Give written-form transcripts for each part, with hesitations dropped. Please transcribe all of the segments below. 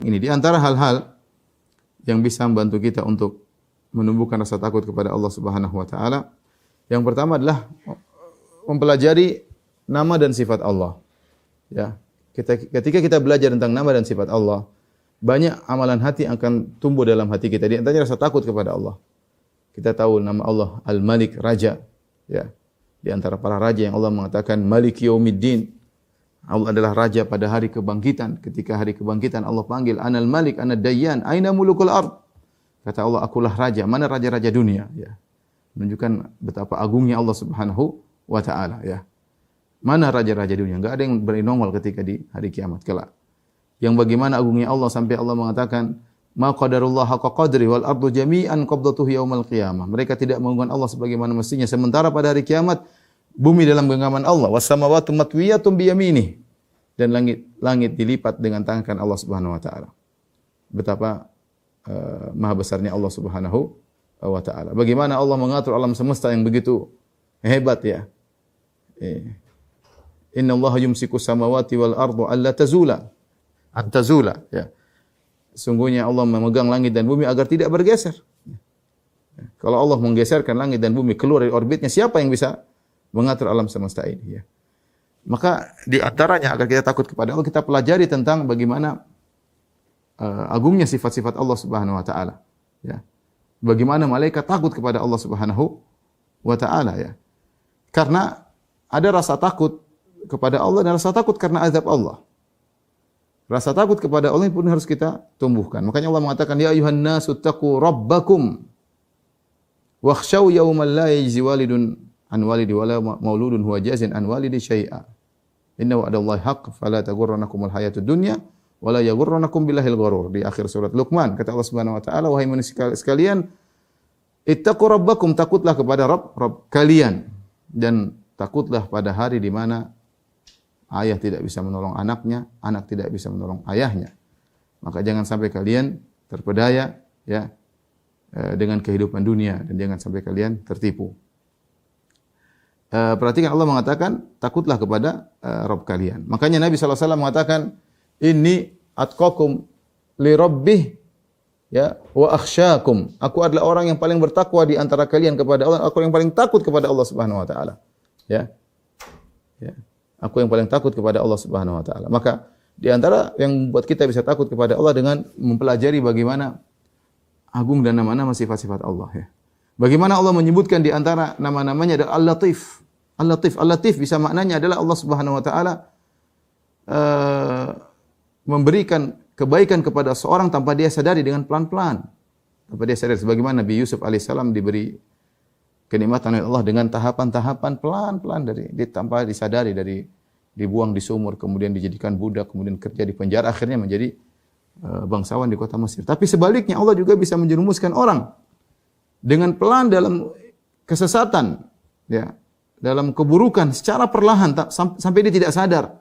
Ini di antara hal-hal yang bisa membantu kita untuk menumbuhkan rasa takut kepada Allah Subhanahu wa taala. Yang pertama adalah mempelajari nama dan sifat Allah. Ya. Ketika kita belajar tentang nama dan sifat Allah, banyak amalan hati akan tumbuh dalam hati kita. Di antaranya rasa takut kepada Allah. Kita tahu nama Allah Al-Malik, Raja. Ya. Di antara para raja yang Allah mengatakan Malik Yaumiddin. Allah adalah raja pada hari kebangkitan. Ketika hari kebangkitan Allah panggil Anal Malik, Anad Dayyan, Aina mulukul ard. Kata Allah, akulah raja. Mana raja-raja dunia? Ya. Menunjukkan betapa agungnya Allah Subhanahu wa taala, ya. Mana raja-raja dunia? Enggak ada yang berani nongol ketika di hari kiamat kelak. Yang bagaimana agungnya Allah sampai Allah mengatakan, "Ma qadarullah haqqa qadri wal ardu jami'an qabdatuhu yaumal qiyamah." Mereka tidak mengagungkan Allah sebagaimana mestinya, sementara pada hari kiamat bumi dalam genggaman Allah, was samawati matwiyatun bi yaminih, dan langit dilipat dengan tangan Allah Subhanahu wa taala. Betapa maha besarnya Allah Subhanahu wa taala. Bagaimana Allah mengatur alam semesta yang begitu hebat, ya. Inna Allah yumsiku samawati wal ardu alla tazula. Antazula, ya. Sungguhnya Allah memegang langit dan bumi agar tidak bergeser. Kalau Allah menggeserkan langit dan bumi keluar dari orbitnya, siapa yang bisa mengatur alam semesta ini, ya. Maka di antaranya agar kita takut kepada Allah, kita pelajari tentang bagaimana agungnya sifat-sifat Allah Subhanahu wa taala, ya. Bagaimana malaikat takut kepada Allah Subhanahu wa taala, ya. Karena ada rasa takut kepada Allah dan rasa takut karena azab Allah. Rasa takut kepada Allah pun harus kita tumbuhkan. Makanya Allah mengatakan, ya ayuhan nasu taqu rabbakum wakhshaw yawman la yajzi walidun an walidi wala mauludun huwa jazin an walidi syai'a. Inna wa'dallahi haqq fala taghurrannakumul hayatud dunya wala yaghurrannakum billahil gharur. Di akhir surat Luqman kata Allah Subhanahu wa taala, wahai manusia sekalian, ittaqu rabbakum, takutlah kepada Rabb kalian, dan takutlah pada hari di mana ayah tidak bisa menolong anaknya, anak tidak bisa menolong ayahnya. Maka jangan sampai kalian terpedaya, ya, dengan kehidupan dunia, dan jangan sampai kalian tertipu. Perhatikan Allah mengatakan takutlah kepada Rabb kalian. Makanya Nabi SAW mengatakan, inni atqakum li rabbih, ya, wa akhsyakum. Aku adalah orang yang paling bertakwa di antara kalian kepada Allah. Aku yang paling takut kepada Allah Subhanahu wa taala. Ya. Ya. Aku yang paling takut kepada Allah Subhanahu wa taala. Maka di antara yang membuat kita bisa takut kepada Allah dengan mempelajari bagaimana agung dan nama-nama sifat-sifat Allah, ya. Bagaimana Allah menyebutkan di antara nama-namanya adalah Al-Latif. Al-Latif, Al-Latif bisa maknanya adalah Allah Subhanahu wa taala memberikan kebaikan kepada seorang tanpa dia sadari, dengan pelan-pelan. Tanpa dia sadari, sebagaimana Nabi Yusuf alaihissalam diberi kenikmatan oleh Allah dengan tahapan-tahapan pelan-pelan tanpa disadari, dari dibuang di sumur, kemudian dijadikan budak, kemudian kerja di penjara, akhirnya menjadi bangsawan di kota Mesir. Tapi sebaliknya Allah juga bisa menjerumuskan orang dengan pelan dalam kesesatan, ya, dalam keburukan secara perlahan sampai dia tidak sadar.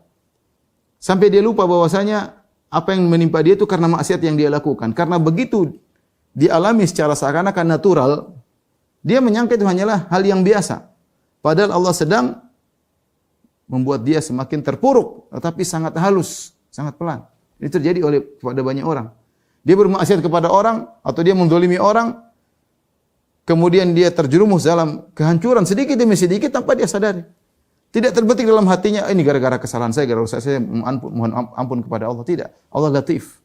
Sampai dia lupa bahwasanya apa yang menimpa dia itu karena maksiat yang dia lakukan. Karena begitu dialami secara seakan-akan natural, dia menyangka itu hanyalah hal yang biasa. Padahal Allah sedang membuat dia semakin terpuruk, tetapi sangat halus, sangat pelan. Ini terjadi kepada banyak orang. Dia bermaksiat kepada orang atau dia menzalimi orang, kemudian dia terjerumus dalam kehancuran sedikit demi sedikit tanpa dia sadari. Tidak terbetik dalam hatinya, ini gara-gara kesalahan saya, gara-gara saya mohon ampun kepada Allah. Tidak. Allah Latif.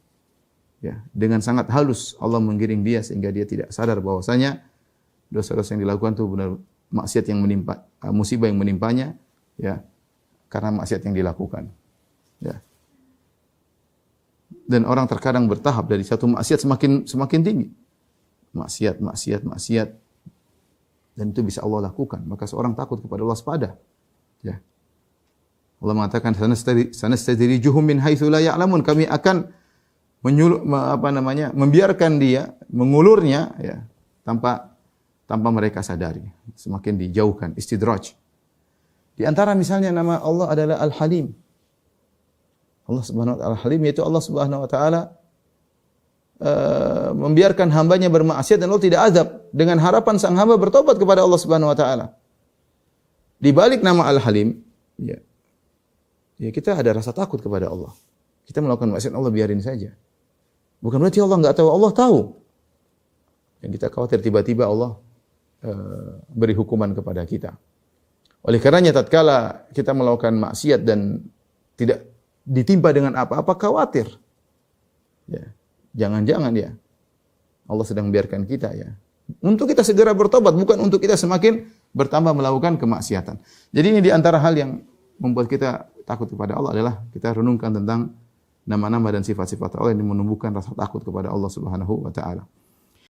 Ya, dengan sangat halus Allah menggiring dia sehingga dia tidak sadar bahwasanya dosa-dosa yang dilakukan itu benar maksiat yang menimpa, musibah yang menimpanya, ya, karena maksiat yang dilakukan, ya. Dan orang terkadang bertahap dari satu maksiat semakin tinggi, maksiat, dan itu bisa Allah lakukan. Maka seorang takut kepada Allah, waspada, ya. Allah mengatakan sanastadrijuhum min haitsu la ya'lamun, kami akan membiarkan dia, mengulurnya, ya, tanpa mereka sadari, semakin dijauhkan, istidraj. Di antara misalnya nama Allah adalah Al-Halim. Allah Subhanahu wa taala Al-Halim, yaitu Allah Subhanahu wa taala membiarkan hambanya bermaksiat dan Allah tidak azab, dengan harapan sang hamba bertobat kepada Allah Subhanahu wa taala. Di balik nama Al-Halim, ya kita ada rasa takut kepada Allah. Kita melakukan maksiat, Allah biarin saja. Bukan berarti Allah enggak tahu, Allah tahu. Yang kita khawatir tiba-tiba Allah beri hukuman kepada kita. Oleh karenanya tatkala kita melakukan maksiat dan tidak ditimpa dengan apa-apa, khawatir. Ya, jangan-jangan ya Allah sedang membiarkan kita ya. Untuk kita segera bertobat, bukan untuk kita semakin bertambah melakukan kemaksiatan. Jadi ini di antara hal yang membuat kita takut kepada Allah adalah kita renungkan tentang nama-nama dan sifat-sifat Allah yang menumbuhkan rasa takut kepada Allah Subhanahu wa taala.